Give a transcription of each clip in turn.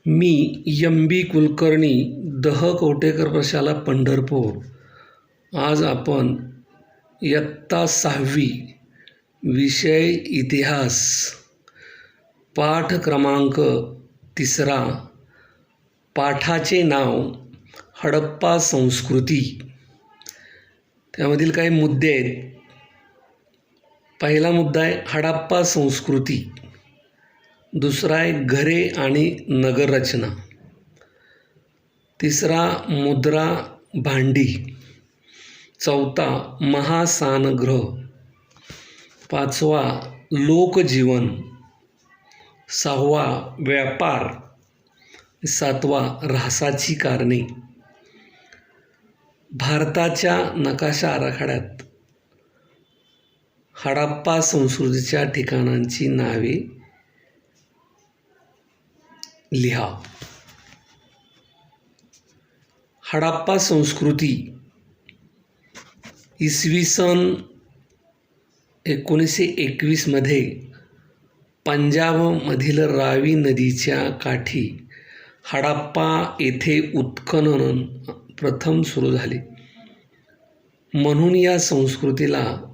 मी MB. Kulkarni, दह कवठेकर प्रशाला, पंढरपूर. आज आपण इयत्ता 6वी, विषय इतिहास, पाठ क्रमांक 3, पाठाचे नाव हडप्पा संस्कृती. त्यामधील काही मुद्दे आहेत. पहिला मुद्दा आहे हडप्पा संस्कृती. दुसरा आहे घरे आणि नगररचना. तिसरा मुद्रा भांडी. चौथा महासानगृह. पाचवा लोकजीवन. सहावा व्यापार. सातवा ऱ्हासाची कारणे. भारताच्या नकाशा आराखड्यात हडप्पा संस्कृतीच्या ठिकाणांची नावे लिहा. हडप्पा संस्कृती इसवी सन 1921 मध्ये पंजाबमधील रावी नदीच्या काठी हडप्पा येथे उत्खनन प्रथम सुरू झाले. म्हणून या संस्कृतीला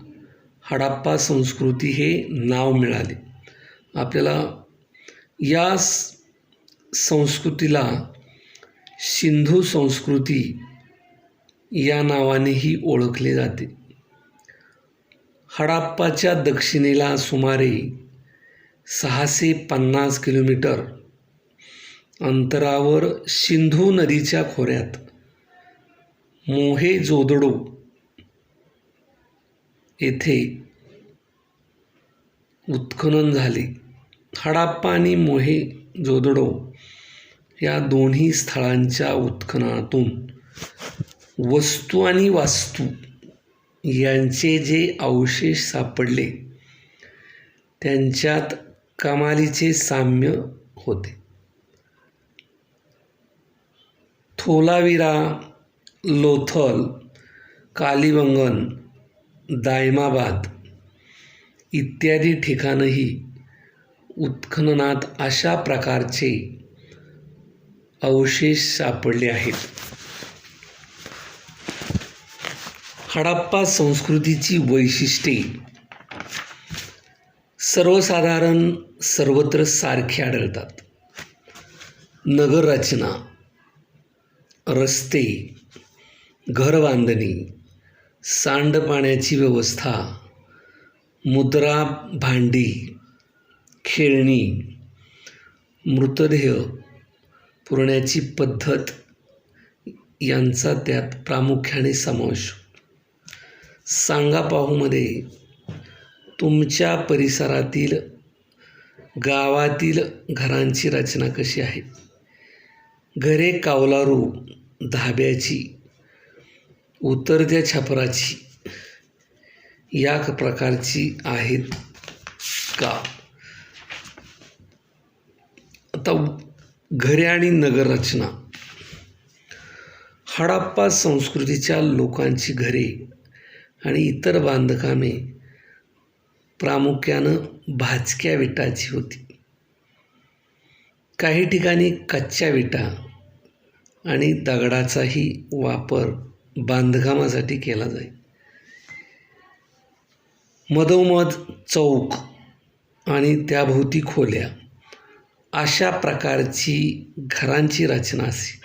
हडप्पा संस्कृती हे नाव मिळाले. आपल्याला या संस्कृतीला सिंधू संस्कृती या नावानेही ओळखले जाते. हडप्पाच्या दक्षिणेला सुमारे 650 किलोमीटर अंतरावर सिंधू नदीच्या खोऱ्यात मोहेंजोदडो येथे उत्खनन झाले. हडप्पा आणि मोहेंजोदडो या दोन्ही स्थळांच्या उत्खननातून वस्तू आणि वास्तू यांचे जे अवशेष सापडले त्यांच्यात कमालीचे साम्य होते. थोलावीरा, लोथल, कालीबंगन, दायमाबाद इत्यादी ठिकाणही उत्खननात अशा प्रकारचे अवशेष सापडले आहेत. हडप्पा संस्कृतीची वैशिष्ट्ये सर्वसाधारण सर्वत्र सारखी आढळतात. नगररचना, रस्ते, घरबांधणी, सांडपाण्याची व्यवस्था, मुद्रा भांडी, खेळणी, मृतदेह पुरण्याची पद्धत यांचा त्यात प्रामुख्याने समावेश. सांगा पाहूमध्ये तुमच्या परिसरातील गावातील घरांची रचना कशी आहे. घरे कौलारू, धाब्याची, उतरत्या छपराची या प्रकारची आहेत का. आता घरे आणि नगररचना. हडप्पा संस्कृतीच्या लोकांची घरे आणि इतर बांधकामे प्रामुख्यानं भाजक्या विटाची होती. काही ठिकाणी कच्च्या विटा आणि दगडाचाही वापर बांधकामासाठी केला जाई. मधोमध चौक आणि त्याभोवती खोल्या अशा प्रकारची घरांची रचना असे.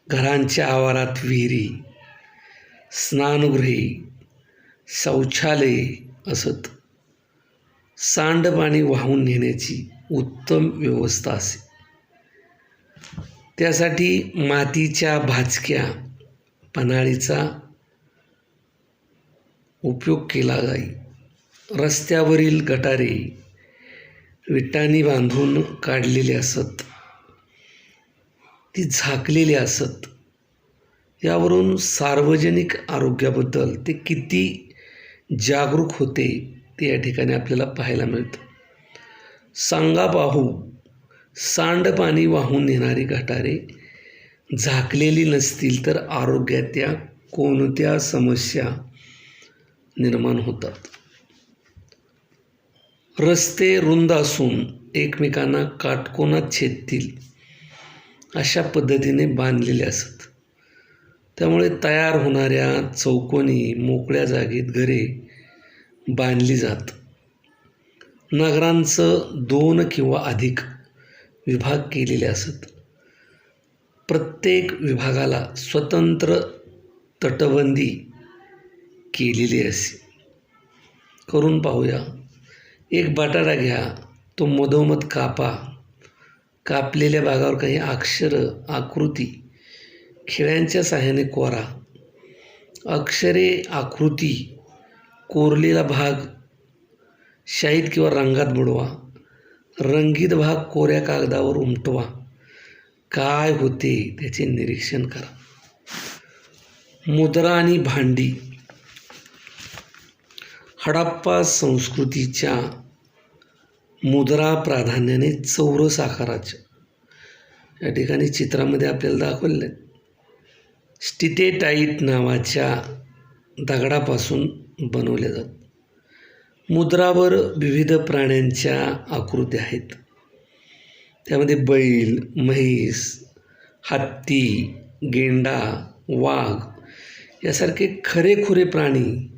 घरांच्या आवारात विहिरी, स्नानगृहे, शौचालये असत. सांडपाणी वाहून नेण्याची उत्तम व्यवस्था असे. त्यासाठी मातीच्या भाजक्या पन्हाळीचा उपयोग केला जाई. रस्त्यावरील गटारे विटांनी बांधून काढलेली असत. ती झाकलेली असत. यावरून सार्वजनिक आरोग्याबद्दल ते किती जागरूक होते ते या ठिकाणी आपल्याला पाहायला मिळतं. सांगा पाहू सांडपाणी वाहून नेणारी गटारे झाकलेली नसतील तर आरोग्याच्या कोणत्या समस्या निर्माण होतात. रस्ते रुंद असून एकमेकांना काटकोनात छेदतील अशा पद्धतीने बांधलेले असत. त्यामुळे तयार होणाऱ्या चौकोनी मोकळ्या जागेत घरे बांधली जात. नगरांचं 2 किंवा अधिक विभाग केलेले असत. प्रत्येक विभागाला स्वतंत्र तटबंदी केलेली असे. करून पाहूया. एक बटाटा घ्या, तो मधोमध कापा. कापलेल्या भागावर काही अक्षरं, आकृती खिळ्यांच्या साहाय्याने कोरा. अक्षरे, आकृती कोरलेला भाग शाईत किंवा रंगात बुडवा. रंगीत भाग कोऱ्या कागदावर उमटवा. काय होते त्याचे निरीक्षण करा. मुद्रा आणि भांडी. हडप्पा संस्कृतीच्या मुद्रा प्राधान्याने चौरस आकाराच्या, या ठिकाणी चित्रामध्ये आपल्याला दाखवलेलं आहे, स्टिटेटाईट नावाच्या दगडापासून बनवल्या जातात. मुद्रावर विविध प्राण्यांच्या आकृत्या आहेत. त्यामध्ये बैल, म्हैस, हत्ती, गेंडा, वाघ यासारखे खरेखुरे प्राणी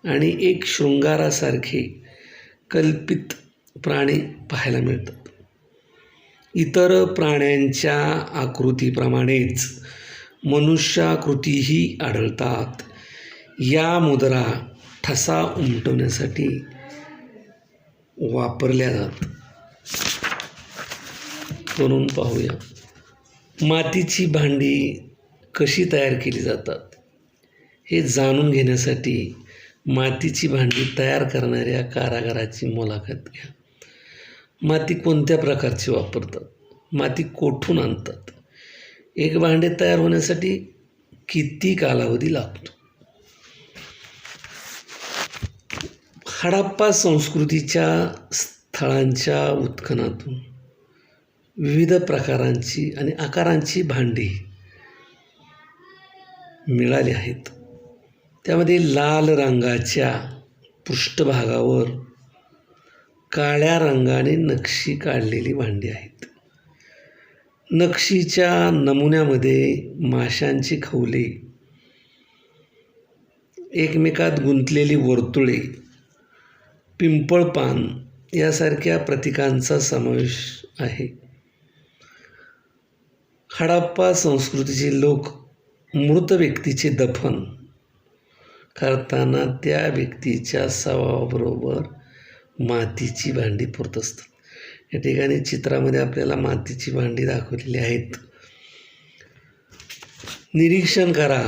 आणि एक शृंगारासारखे कल्पित प्राणी पाहायला मिळतात. इतर प्राण्यांच्या आकृतीप्रमाणेच मनुष्याकृतीही आढळतात. या मुद्रा ठसा उमटवण्यासाठी वापरल्या जातात. म्हणून पाहूया. मातीची भांडी कशी तयार केली जातात हे जाणून घेण्यासाठी मातीची भांडी तयार करणाऱ्या कारागिराची मुलाखत घ्या. माती कोणत्या प्रकारची वापरतात? माती कोठून आणतात? एक भांडे तयार होण्यासाठी किती कालावधी लागतो? हडप्पा संस्कृतीच्या स्थळांच्या उत्खननातून विविध प्रकारांची आणि आकारांची भांडी मिळाली आहेत. त्यामध्ये लाल रंगाच्या पृष्ठभागावर काळ्या रंगाने नक्षी काढलेली भांडी आहेत. नक्षीच्या नमुन्यामध्ये माशांची खवले, एकमेकात गुंतलेली वर्तुळे, पिंपळपान यासारख्या प्रतीकांचा समावेश आहे. हडप्पा संस्कृतीचे लोक मृत व्यक्तीचे दफन करताना त्या व्यक्तीच्या शवाबरोबर मातीची भांडी पुरत असतात. या ठिकाणी चित्रामध्ये आपल्याला मातीची भांडी दाखवलेली आहेत. निरीक्षण करा.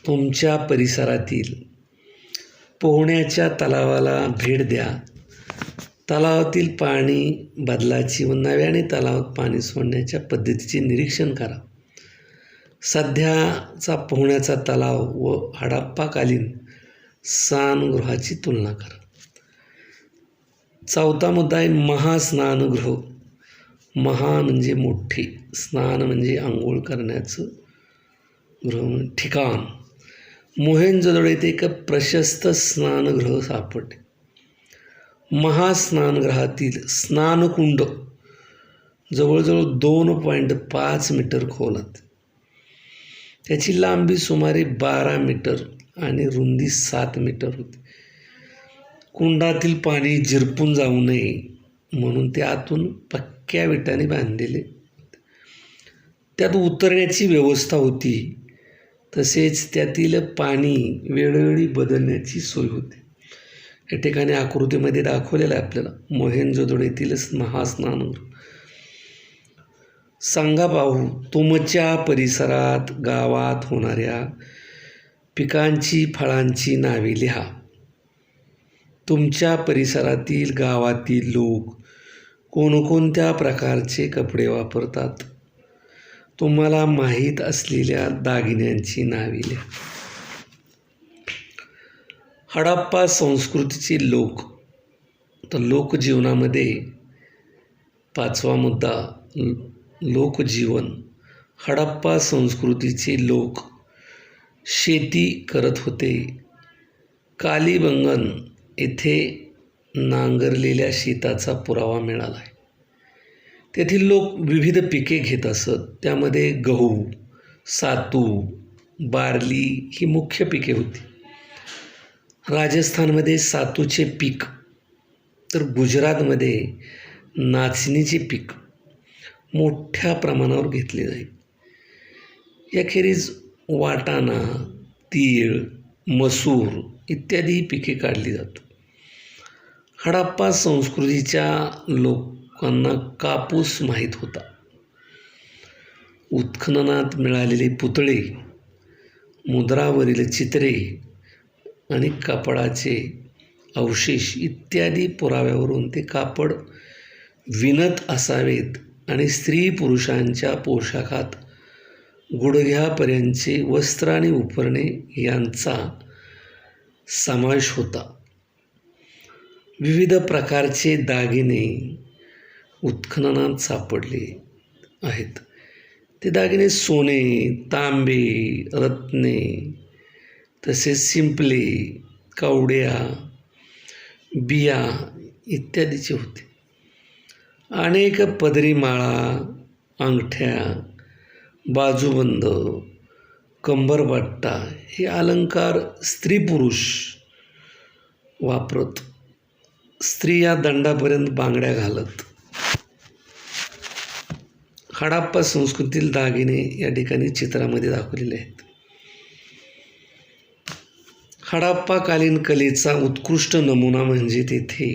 तुमच्या परिसरातील पोहण्याच्या तलावाला भेट द्या. तलावातील पाणी बदलाची व नव्याने तलावात पाणी सोडण्याच्या पद्धतीचे निरीक्षण करा. सध्याचा पोहण्याचा तलाव व हडप्पाकालीन स्नानगृहाची तुलना करा. 4था मुद्दा आहे महास्नानगृह. महा म्हणजे मोठे, स्नान म्हणजे आंघोळ करण्याचं गृह ठिकाण. मोहेंजोदडो येथे एक प्रशस्त स्नानगृह सापडले. महास्नानगृहातील स्नानकुंड जवळजवळ 2.5 मीटर खोल होते. त्याची लांबी सुमारे 12 मीटर आणि रुंदी 7 मीटर होती. कुंडातील पाणी झिरपून जाऊ नये म्हणून ते आतून पक्क्या विटाने बांधलेले. त्यात उतरण्याची व्यवस्था होती. तसेच त्यातील पाणी वेळोवेळी बदलण्याची सोय होती. या ठिकाणी आकृतीमध्ये दाखवलेलं आहे आपल्याला मोहेंजोदडो येथील महास्नानगृह. सांगा पाहू, तुमच्या परिसरात गावात होणाऱ्या पिकांची, फळांची नावे लिहा. तुमच्या परिसरातील गावातील लोक कोणकोणत्या प्रकारचे कपडे वापरतात? तुम्हाला माहीत असलेल्या दागिन्यांची नावे लिहा. हडप्पा संस्कृतीचे लोक. तर लोकजीवनामध्ये 5वा मुद्दा लोकजीवन. हडप्पा संस्कृतीचे लोक शेती करत होते. कालीबंगन येथे नांगरलेल्या शेताचा पुरावा मिळाला आहे. तेथील लोक विविध पिके घेत असत. त्यामध्ये गहू, सातू, बार्ली ही मुख्य पिके होती. राजस्थानमध्ये सातूचे पीक, तर गुजरातमध्ये नाचणीचे पीक मोठ्या प्रमाणावर घेतले जाईल. याखेरीज वाटाणा, तीळ, मसूर इत्यादी पिके काढली जातात. हडप्पा संस्कृतीच्या लोकांना कापूस माहीत होता. उत्खननात मिळालेले पुतळे, मुद्रावरील चित्रे आणि कापडाचे अवशेष इत्यादी पुराव्यावरून ते कापड विणत असावेत आणि स्त्री पुरुषांच्या पोशाखात गुडघ्यापर्यंतचे वस्त्र आणि उपरणे यांचा समावेश होता. विविध प्रकारचे दागिने उत्खननात सापडले आहेत. ते दागिने सोने, तांबे, रत्ने तसेच शिंपले, कवड्या, बिया इत्यादीचे होते. अनेक पदरी माळा, अंगठ्या, बाजूबंद, कंबरपट्टा हे अलंकार स्त्री पुरुष वापरत. स्त्रिया दंडापर्यंत बांगड्या घालत. हडप्पा संस्कृतीतील दागिने या ठिकाणी चित्रामध्ये दाखवलेले आहेत. हडप्पाकालीन कलेचा उत्कृष्ट नमुना म्हणजे तेथे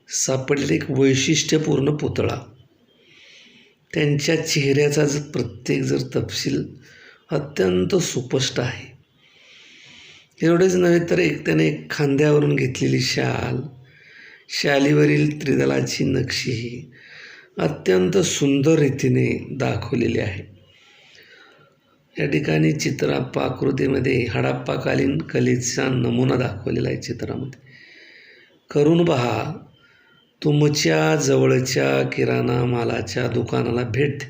सापडलेला एक वैशिष्ट्यपूर्ण पुतळा. त्यांच्या चेहऱ्याचा प्रत्येक तपशील अत्यंत सुस्पष्ट आहे. एवढेच नव्हे तर त्याने खांद्यावरून घेतलेली शालीवरील त्रिदलाची नक्षी ही अत्यंत सुंदर रीतीने दाखवलेली आहे. या ठिकाणी पाकृतीमध्ये हडप्पाकालीन कलेचा नमुना दाखवलेला आहे. चित्रामध्ये करून पहा. तुमच्या जवळच्या किराणा मालाच्या दुकानाला भेट द्या.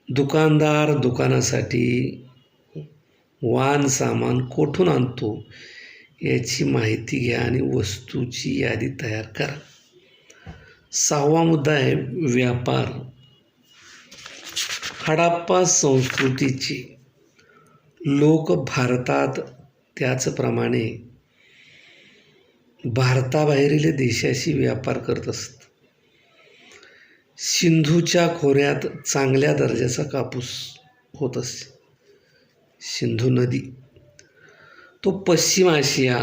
दुकानदार दुकानासाठी वाहन सामान कोठून आणतो याची माहिती घ्या आणि वस्तूची यादी तयार करा. 6वा मुद्दा आहे व्यापार. हडप्पा संस्कृतीचे लोक भारतात त्याचप्रमाणे भारताबाहेरील देशाशी व्यापार करत असत. सिंधूच्या खोऱ्यात चांगल्या दर्जाचा कापूस होत असे. सिंधू नदी तो पश्चिम आशिया,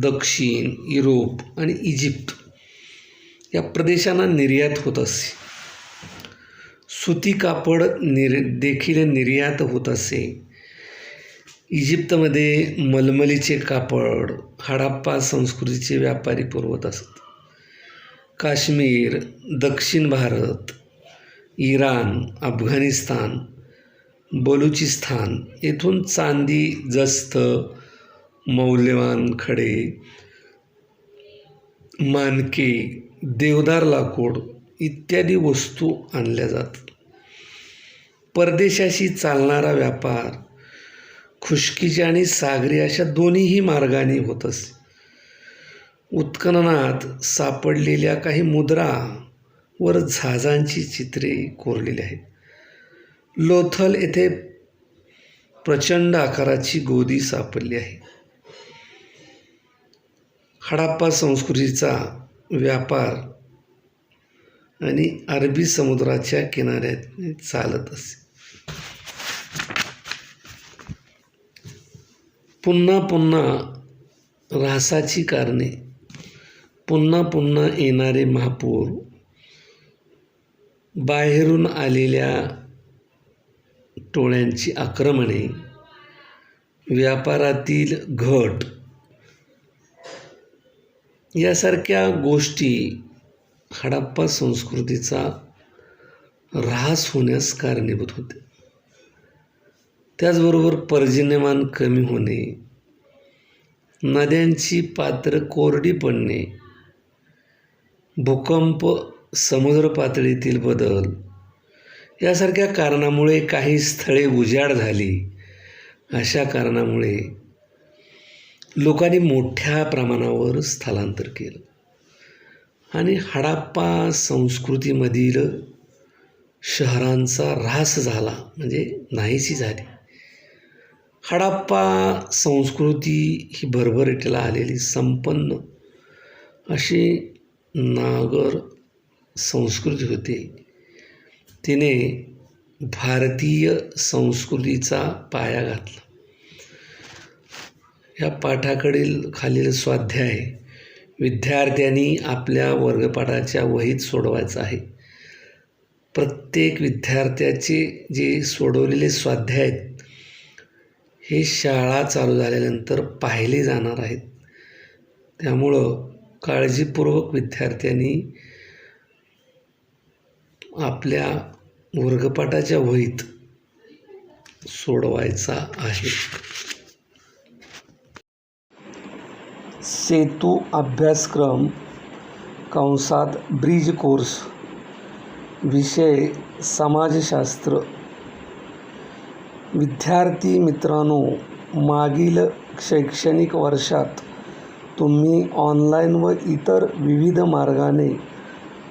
दक्षिण युरोप आणि इजिप्त या प्रदेशांना निर्यात होत असे. सुती कापड देखील निर्यात होत असे. इजिप्तमध्ये मलमलीचे कापड हडप्पा संस्कृतीचे व्यापारी पुरवत असत. काश्मीर, दक्षिण भारत, इराण, अफगाणिस्तान, बलुचिस्तान येथून चांदी, जस्त, मौल्यवान खडे, मानके, देवदार लाकूड इत्यादी वस्तू आणल्या जातात. परदेशाशी चालणारा व्यापार खुष्कीच्या आणि सागरी अशा दोन्हीही मार्गाने होत असे. उत्खननात सापडलेल्या काही मुद्रावर जहाजांची चित्रे कोरलेली आहेत. लोथल येथे प्रचंड आकाराची गोदी सापडली आहे. हडप्पा संस्कृतीचा व्यापार आणि अरबी समुद्राच्या किनाऱ्याने चालत असे. पुन्हा पुन्हा ऱ्हासाची कारणे, पुन्हा पुन्हा येणारे महापूर, बाहेरून आलेल्या टोळ्यांची आक्रमणे, व्यापारातील घट यासारख्या गोष्टी हडप्पा संस्कृतीचा ऱ्हास होण्यास कारणीभूत होते. त्याचबरोबर पर्जन्यमान कमी होणे, नद्यांची पात्र कोरडी पडणे, भूकंप, समुद्र पातळीतील बदल यासारख्या कारणामुळे काही स्थळे उजाड झाली. अशा कारणामुळे लोकांनी मोठ्या प्रमाणावर स्थलांतर केलं. आणि हडप्पा संस्कृतीमधील शहरांचा ऱ्हास झाला, म्हणजे नाहीशी झाली. हडप्पा संस्कृती ही भरभराटीला आलेली संपन्न अशी नागर संस्कृती होती. तिने भारतीय संस्कृतीचा पाया घातला. या पाठाकडील खालील स्वाध्याय विद्यार्थ्यांनी आपल्या वर्गपाठाच्या वहीत सोडवायचा आहे. प्रत्येक विद्यार्थ्याचे जे सोडवलेले स्वाध्याय आहेत हे शाळा चालू झाल्यानंतर पाहिले जाणार आहेत. त्यामुळं काळजीपूर्वक विद्यार्थ्यांनी आपल्या वर्गपाठाच्या वहीत सोडवायचा आहे. सेतू अभ्यासक्रम कंसात ब्रिज कोर्स, विषय समाजशास्त्र. विद्यार्थी मित्रांनो, मागील शैक्षणिक वर्षात तुम्ही ऑनलाईन व इतर विविध मार्गाने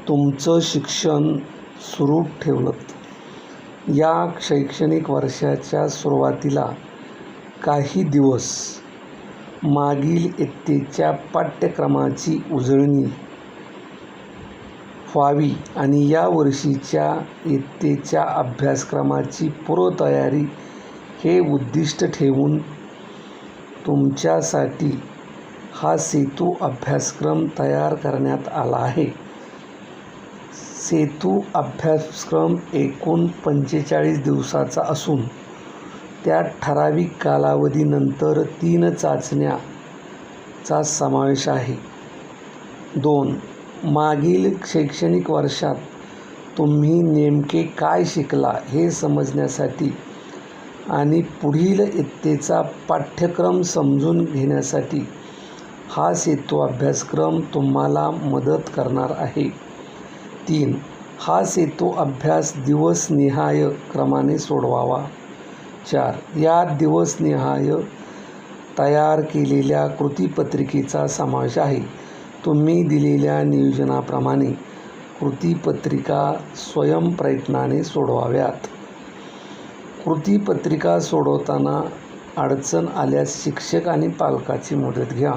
तुमचं शिक्षण सुरू ठेवलं. या शैक्षणिक वर्षाच्या सुरुवातीला काही दिवस मागील इयत्तेच्या पाठ्यक्रमाची उजळणी व्हावी आणि या वर्षीच्या इयत्तेच्या अभ्यासक्रमाची पूर्वतयारी हे उद्दिष्ट ठेवून तुमच्यासाठी हा सेतू अभ्यासक्रम तयार करण्यात आला आहे. सेतू अभ्यासक्रम एकूण 45 दिवसाचा असून त्यात ठराविक कालावधीनंतर 3 चाचण्यांचा समावेश आहे. 2. मागील शैक्षणिक वर्षात तुम्ही नेमके काय शिकला हे समजण्यासाठी आणि पुढील इयत्तेचा पाठ्यक्रम समजून घेण्यासाठी हा सेतू अभ्यासक्रम तुम्हाला मदत करणार आहे. 3. हा सेतू अभ्यास दिवसनिहाय क्रमाने सोडवावा. 4. या दिवसनिहाय तयार केलेल्या कृतीपत्रिकेचा समावेश आहे. तुम्ही दिलेल्या नियोजनाप्रमाणे कृतीपत्रिका स्वयंप्रयत्नाने सोडवाव्यात. कृतीपत्रिका सोडवताना अडचण आल्यास शिक्षक आणि पालकाची मदत घ्या.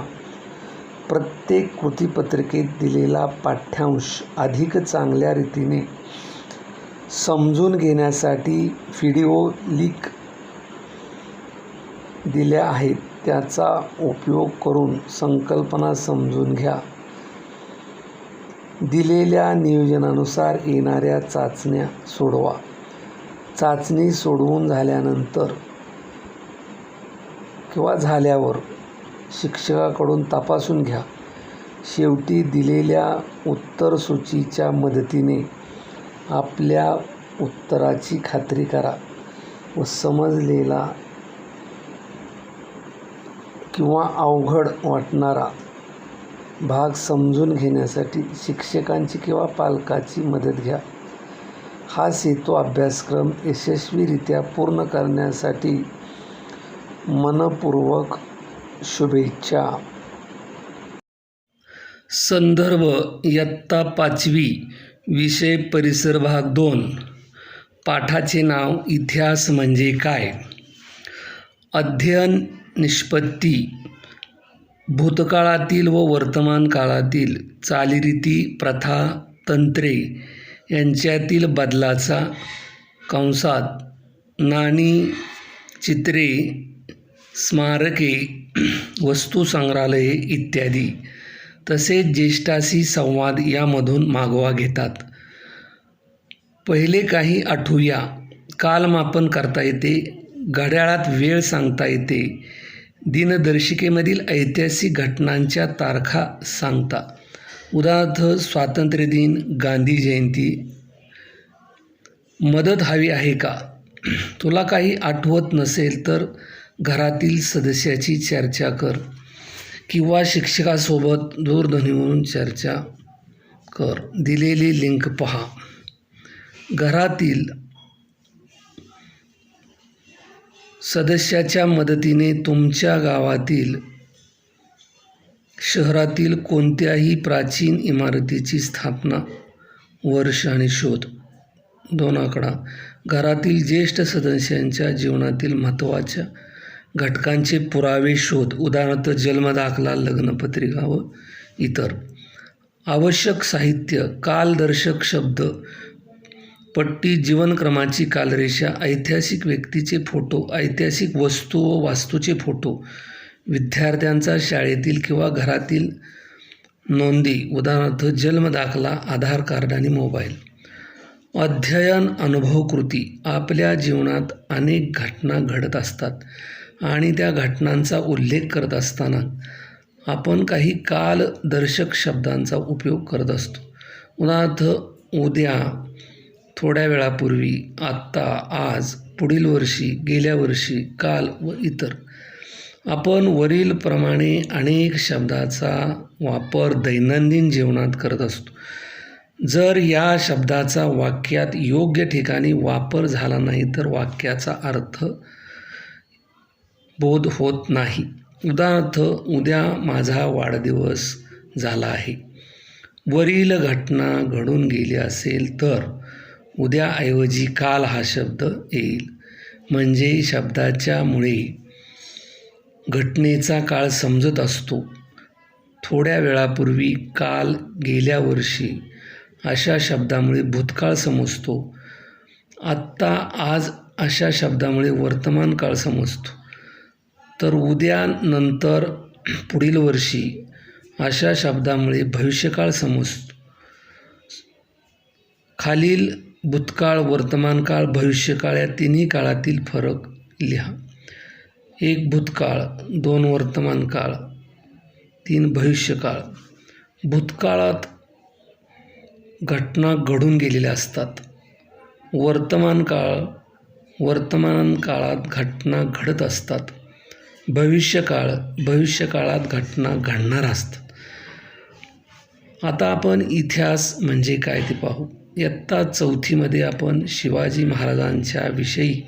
प्रत्येक कृतीपत्रिकेत दिलेला पाठ्यांश अधिक चांगल्या रीतीने समजून घेण्यासाठी व्हिडिओ लिंक दिल्या आहेत, त्याचा उपयोग करून संकल्पना समजून घ्या. दिलेल्या नियोजनानुसार येणाऱ्या चाचण्या सोडवा. चाचणी सोडवून झाल्यानंतर किंवा झाल्यावर शिक्षकाकडून तपासून घ्या. शेवटी दिलेल्या उत्तरसूचीच्या मदतीने आपल्या उत्तराची खात्री करा व समजलेला किंवा अवघड वाटणारा भाग समजून घेण्यासाठी शिक्षकांची किंवा पालकाची मदत घ्या. हा सेतू अभ्यासक्रम यशस्वीरित्या पूर्ण करण्यासाठी मनपूर्वक शुभेच्छा. संदर्भ इयत्ता 5वी, विषय परिसर भाग 2. पाठाचे नाव इतिहास म्हणजे काय. अध्ययन निष्पत्ती. भूतकाळातील व वर्तमान काळातील चालीरीती, प्रथा, तंत्रे यांच्यातील बदलाचा कंसात नाणी, चित्रे, स्मारके, वस्तुसंग्रहालये इत्यादी तसेच ज्येष्ठाशी संवाद यामधून मागोवा घेतात. पहिले काही आठवूया. कालमापन करता येते, घड्याळात वेळ सांगता येते, दिनदर्शिकेमधील ऐतिहासिक घटनांच्या तारखा सांगता. उदाहरणार्थ स्वातंत्र्य दिन, गांधी जयंती. मदत हवी आहे का? तुला काही आठवत नसेल तर घरातील सदस्याची चर्चा कर किंवा शिक्षकासोबत दूरध्वनीवरून चर्चा कर. दिलेली लिंक पहा. घरातील सदस्याच्या मदतीने तुमच्या गावातील शहरातील कोणत्याही प्राचीन इमारतीची स्थापना, वर्ष आणि शोध. 2 आकडा. घरातील ज्येष्ठ सदस्यांच्या जीवनातील महत्त्वाच्या घटकांचे पुरावे शोध, उदाहरणार्थ जन्मदाखला, लग्नपत्रिका व इतर. आवश्यक साहित्य, कालदर्शक शब्द, पट्टी, जीवनक्रमाची कालरेषा, ऐतिहासिक व्यक्तीचे फोटो, ऐतिहासिक वस्तू व वास्तूचे फोटो, विद्यार्थ्यांचा शाळेतील किंवा घरातील नोंदी, उदाहरणार्थ जन्मदाखला, आधार कार्ड आणि मोबाईल. अध्ययन, अनुभव, कृती. आपल्या जीवनात अनेक घटना घडत असतात आणि त्या घटनांचा उल्लेख करत असताना आपण काही कालदर्शक शब्दांचा उपयोग करत असतो. उदाहरणार्थ उद्या, थोड्या वेळापूर्वी, आत्ता, आज, पुढील वर्षी, गेल्या वर्षी, काल व इतर. आपण वरीलप्रमाणे अनेक शब्दाचा वापर दैनंदिन जीवनात करत असतो. जर या शब्दाचा वाक्यात योग्य ठिकाणी वापर झाला नाही तर वाक्याचा अर्थ बोध होत नाही. उदाहरणार्थ उद्या माझा वाढदिवस झाला आहे. वरील घटना घडून गेली असेल तर उद्याऐवजी काल हा शब्द येईल. म्हणजे शब्दाच्या मुळे घटनेचा काळ समजत असतो. थोड्या वेळापूर्वी, काल, गेल्या वर्षी अशा शब्दामुळे भूतकाळ समजतो. आत्ता, आज अशा शब्दामुळे वर्तमान काळ समजतो. तर उद्या, नंतर, पुढील वर्षी अशा शब्दामुळे भविष्यकाळ समजतो. खालील भूतकाळ, वर्तमान काळ, भविष्यकाळ या तिन्ही काळातील फरक लिहा. 1 भूतकाळ, 2 वर्तमान काळ, 3 भविष्यकाळ. भूतकाळात घटना घडून गेलेल्या असतात. वर्तमान काळात घटना घडत असतात. भविष्यकाळात घटना घडणार असतात. आता आपण इतिहास म्हणजे काय ते पाहू. इयत्ता 4थीमध्ये आपण शिवाजी महाराजांच्या विषयी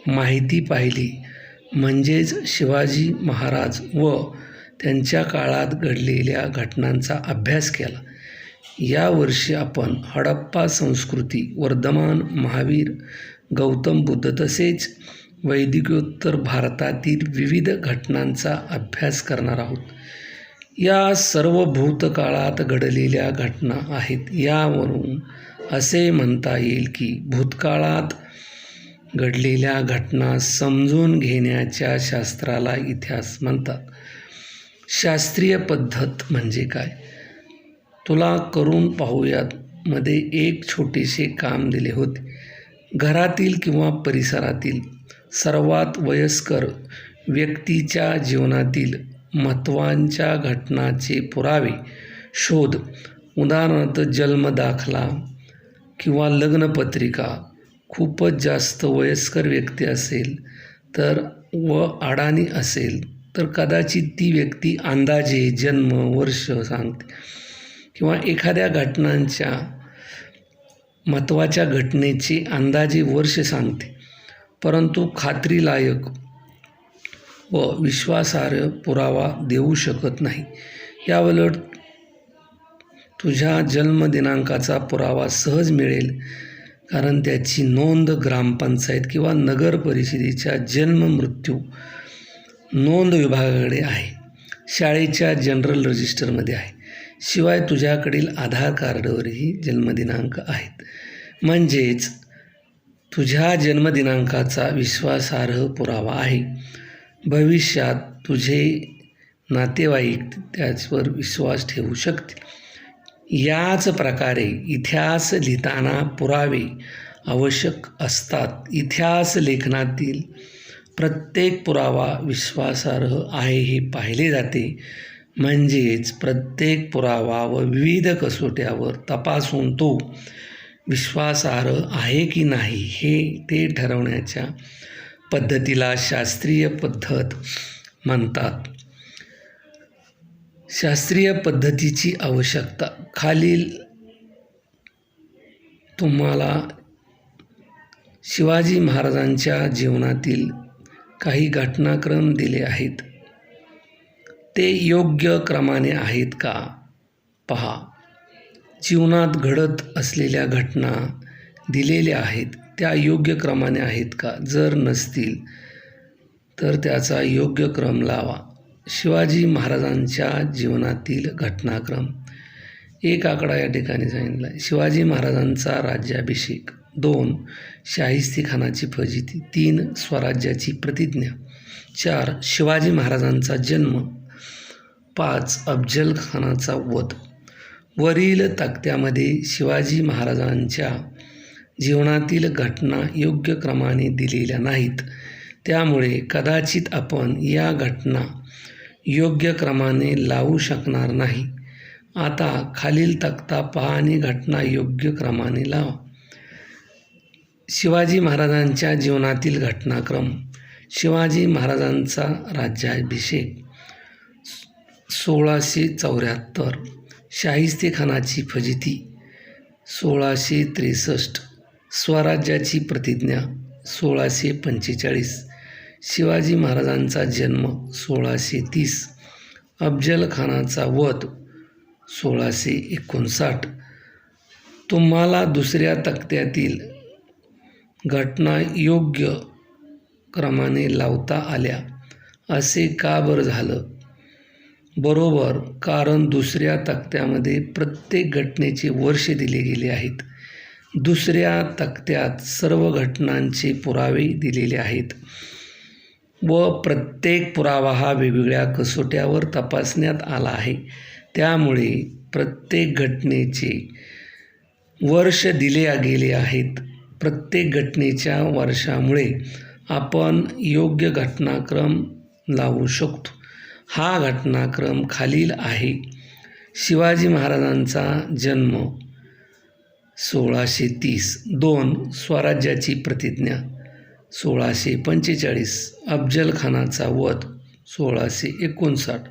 माहिती पाहिली, म्हणजेच शिवाजी महाराज व त्यांच्या काळात घडलेल्या घटनांचा अभ्यास केला. यावर्षी आपण हडप्पा संस्कृती, वर्धमान, महावीर, गौतम बुद्ध तसेच वैदिकोत्तर भारतातील विविध घटनांचा अभ्यास करणार आहोत. या सर्व भूतकाळात घडलेल्या घटना आहेत. यावरून असे म्हणता येईल की भूतकाळात घडलेल्या घटना समजून घेण्याच्या शास्त्राला इतिहास म्हणतात. शास्त्रीय पद्धत म्हणजे काय तुला करून पाहूयात. मध्ये एक छोटेसे काम दिले होते. घरातील किंवा परिसरातील सर्वात वयस्कर व्यक्तीच्या जीवनातील महत्त्वाच्या घटनांचे पुरावे शोध. उदाहरणार्थ जन्मदाखला किंवा लग्नपत्रिका. खूपच जास्त वयस्कर व्यक्ती असेल तर व अडाणी असेल तर कदाचित ती व्यक्ती अंदाजे जन्म, वर्ष सांगते किंवा एखाद्या घटनांच्या महत्त्वाच्या घटनेचे अंदाजे वर्ष सांगते, परंतु खात्रीलायक व विश्वासार्ह पुरावा देऊ शकत नाही. याउलट तुझ्या जन्मदिनांकाचा पुरावा सहज मिळेल, कारण त्याची नोंद ग्रामपंचायत किंवा नगर परिषदेच्या जन्म मृत्यू नोंद विभागाकडे आहे. शाळेच्या जनरल रजिस्टरमध्ये आहे. शिवाय तुझ्याकडील आधार कार्डवरही जन्मदिनांक आहेत. म्हणजेच तुझ्या जन्मदिनांकाचा विश्वासार्ह पुरावा आहे. भविष्यात तुझे नातेवाईक त्याच्यावर विश्वास ठेवू शकतील. याच प्रकारे इतिहास लिहिताना पुरावे आवश्यक असतात. इतिहास लेखनातील प्रत्येक पुरावा विश्वासार्ह आहे हे पाहिले जाते. म्हणजेच प्रत्येक पुरावा व विविध कसोट्यावर तपासून तो विश्वासार्ह आहे की नाही हे ते ठरवण्याच्या पद्धतीला शास्त्रीय पद्धत म्हणतात. शास्त्रीय पद्धतीची आवश्यकता. खालील तुम्हाला शिवाजी महाराजांच्या जीवनातील काही घटनाक्रम दिले आहेत. ते योग्य क्रमाने आहेत का पहा. जीवनात घडत असलेल्या घटना दिलेल्या आहेत त्या योग्य क्रमाने आहेत का? जर नसतील तर त्याचा योग्य क्रम लावा. शिवाजी महाराजांच्या जीवनातील घटनाक्रम. एक आकडा या ठिकाणी सांगितला आहे. शिवाजी महाराजांचा राज्याभिषेक. 2. शाहिस्तेखानाची फजिती. 3. स्वराज्याची प्रतिज्ञा. 4. शिवाजी महाराजांचा जन्म. 5. अफजल खानाचा वध. वरील तक्त्यामध्ये शिवाजी महाराजांच्या जीवनातील घटना योग्य क्रमाने दिलेल्या नाहीत, त्यामुळे कदाचित आपण या घटना योग्य क्रमाने लावू शकणार नाही. आता खालील तक्ता पहा आणि घटना योग्य क्रमाने लावा. शिवाजी महाराजांच्या जीवनातील घटनाक्रम. शिवाजी महाराजांचा राज्याभिषेक 1674. शाहिस्तेखानाची फजिती 1663. स्वराज्याची प्रतिज्ञा 1645. शिवाजी महाराजांचा जन्म 1630. अफजल खानाचा वध 1659. तुम्हाला दुसऱ्या तक्त्यातील घटना योग्य क्रमाने लावता आल्या असे का बरं झालं? बरोबर, कारण दुसऱ्या तक्त्यामध्ये प्रत्येक घटनेचे वर्ष दिले गेले आहेत. दुसऱ्या तक्त्यात सर्व घटनांचे पुरावे दिलेले आहेत व प्रत्येक पुरावा हा वेगवेगळ्या कसोट्यावर तपासण्यात आला आहे. त्यामुळे प्रत्येक घटनेचे वर्ष दिले गेले आहेत. प्रत्येक घटनेच्या वर्षामुळे आपण योग्य घटनाक्रम लावू शकतो. हा घटनाक्रम खालील आहे. शिवाजी महाराजांचा जन्म 1630. 2. स्वराज्याची प्रतिज्ञा 1645. अफजल खानाचा वध 1659.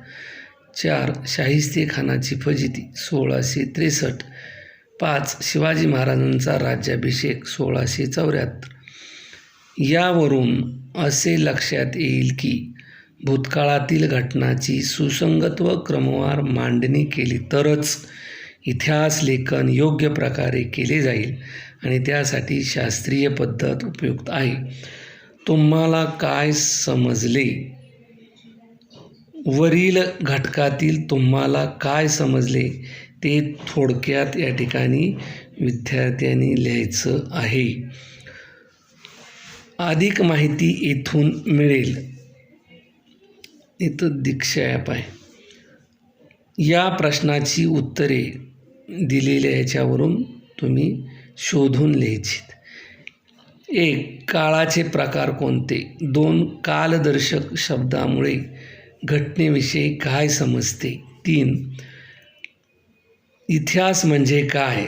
4. शाहिस्तेखानाची फजिती 1663. 5. शिवाजी महाराजांचा राज्याभिषेक 1674. यावरून असे लक्षात येईल की भूतकाळातील घटनांची सुसंगत व क्रमवार मांडणी केली तरच इतिहास लेखन योग्य प्रकारे केले जाईल आणि त्यासाठी शास्त्रीय पद्धत उपयुक्त आहे. तुम्हाला काय समजले? वरील घटकातील तुम्हाला काय समजले ते थोडक्यात या ठिकाणी विद्यार्थ्यांनी लिहायचं आहे. अधिक माहिती येथून मिळेल. इथं दीक्षा ॲप आहे. या प्रश्नाची उत्तरे दिलेल्या याच्यावरून तुम्ही शोधून लिहायची. 1. काळाचे प्रकार कोणते? 2. कालदर्शक शब्दामुळे घटनेविषयी काय समजते? 3. इतिहास म्हणजे काय?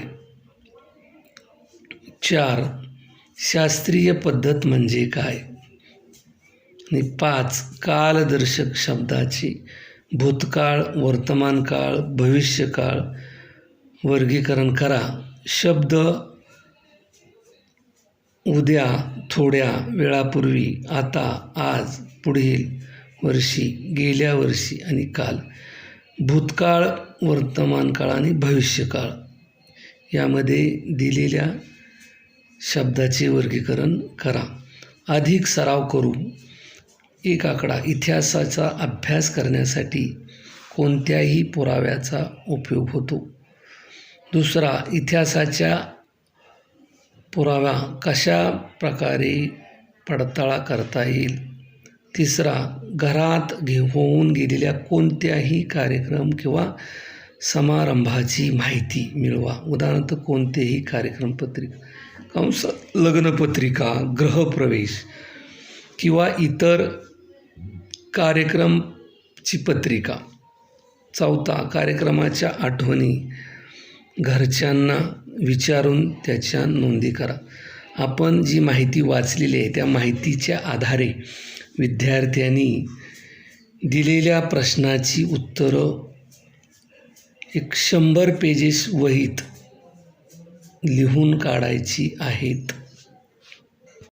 4. शास्त्रीय पद्धत म्हणजे काय? आणि 5. कालदर्शक शब्दाचे भूतकाळ, वर्तमानकाळ, भविष्यकाळ वर्गीकरण करा. शब्द उद्या, थोड्या वेळापूर्वी, आता, आज, पुढील वर्षी, गेल्या वर्षी आणि काल. भूतकाळ, वर्तमानकाळ आणि भविष्यकाळ यामध्ये दिलेल्या शब्दाचे वर्गीकरण करा. अधिक सराव करू. एक आकडा. इतिहासाचा अभ्यास करण्यासाठी कोणत्याही पुराव्याचा उपयोग होतो. 2. इतिहासाच्या पुरावा कशा प्रकारे पडताळा करता येईल. 3. घरात होऊन गेलेल्या कोणत्याही कार्यक्रम किंवा समारंभाची माहिती मिळवा. उदाहरणार्थ कोणतेही कार्यक्रम पत्रिका, लग्नपत्रिका, गृहप्रवेश किंवा इतर कार्यक्रमची पत्रिका. 4. कार्यक्रमाच्या आठवणी घरच्यांना विचारून त्याच्या नोंदी करा. आपण जी माहिती वाचलेली आहे त्या माहितीच्या आधारे विद्यार्थ्यांनी दिलेल्या प्रश्नाची उत्तरं 100 पेजेस वहीत लिहून काढायची आहेत.